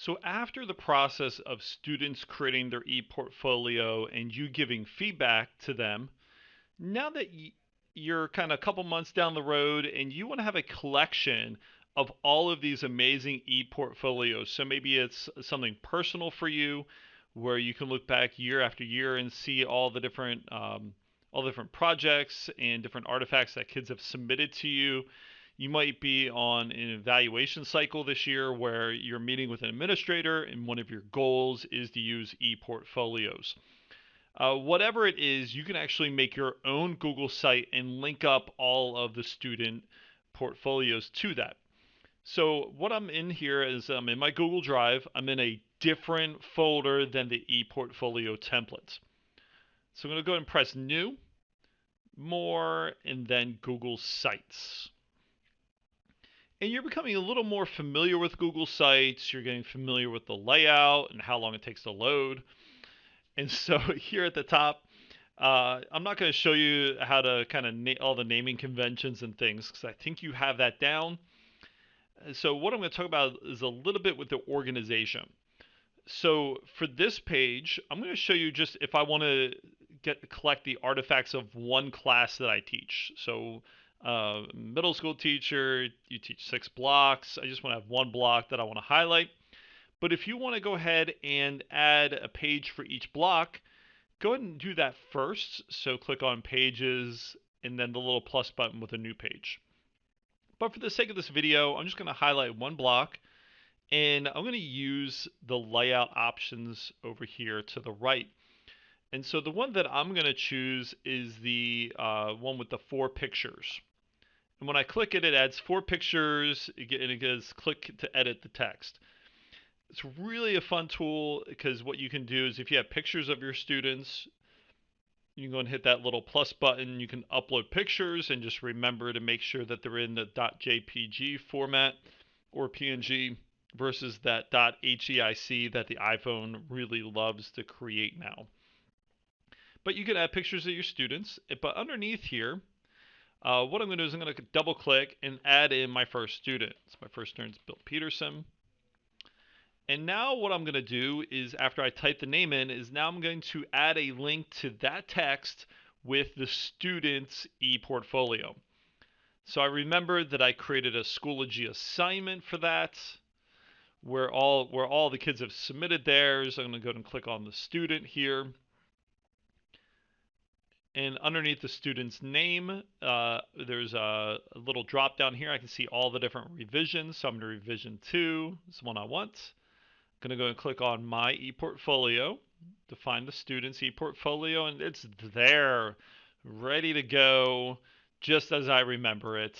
So after the process of students creating their ePortfolio and you giving feedback to them, now that you're kind of a couple months down the road and you want to have a collection of all of these amazing ePortfolios. So maybe it's something personal for you where you can look back year after year and see all the different projects and different artifacts that kids have submitted to you. You might be on an evaluation cycle this year where you're meeting with an administrator and one of your goals is to use ePortfolios. Whatever it is, you can actually make your own Google site and link up all of the student portfolios to that. So what I'm in here is I'm in my Google Drive. I'm in a different folder than the ePortfolio template. So I'm going to go ahead and press New, More, and then Google Sites. And you're becoming a little more familiar with Google Sites. You're getting familiar with the layout and how long it takes to load. And so here at the top, I'm not going to show you how to kind of all the naming conventions and things because I think you have that down. So what I'm going to talk about is a little bit with the organization. So for this page, I'm going to show you just if I want to collect the artifacts of one class that I teach. So middle school teacher, you teach 6 blocks. I just want to have one block that I want to highlight. But if you want to go ahead and add a page for each block, go ahead and do that first. So click on pages and then the little plus button with a new page. But for the sake of this video, I'm just going to highlight one block and I'm going to use the layout options over here to the right. And so the one that I'm going to choose is the one with the 4 pictures. And when I click it, it adds 4 pictures and it goes click to edit the text. It's really a fun tool because what you can do is if you have pictures of your students, you can go and hit that little plus button. You can upload pictures and just remember to make sure that they're in the .jpg format or PNG versus that .heic that the iPhone really loves to create now. But you can add pictures of your students. But underneath here, what I'm going to do is I'm going to double click and add in my first student. So my first student is Bill Peterson. And now what I'm going to do is after I type the name in is now I'm going to add a link to that text with the student's ePortfolio. So I remembered that I created a Schoology assignment for that where all the kids have submitted theirs. I'm going to go ahead and click on the student here. And underneath the student's name, there's a little drop down here. I can see all the different revisions. So I'm going to revision 2. This is one I want. Going to go and click on my ePortfolio to find the student's ePortfolio, and it's there, ready to go, just as I remember it.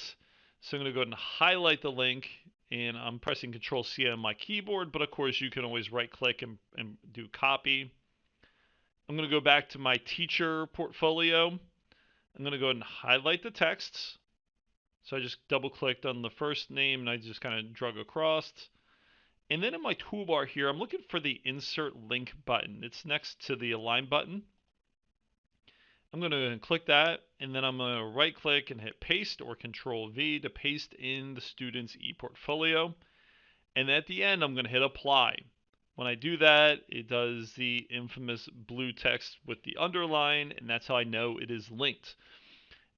So I'm going to go ahead and highlight the link, and I'm pressing Control C on my keyboard, but of course you can always right click and do copy. I'm going to go back to my teacher portfolio. I'm going to go ahead and highlight the text. So I just double clicked on the first name and I just kind of drug across. And then in my toolbar here, I'm looking for the Insert Link button. It's next to the Align button. I'm going to click that, and then I'm going to right-click and hit Paste or Control-V to paste in the student's ePortfolio. And at the end, I'm going to hit Apply. When I do that, it does the infamous blue text with the underline, and that's how I know it is linked.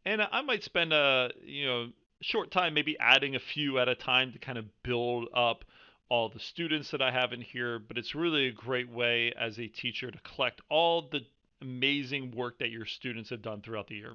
And I might spend a short time maybe adding a few at a time to kind of build up all the students that I have in here, but it's really a great way as a teacher to collect all the amazing work that your students have done throughout the year.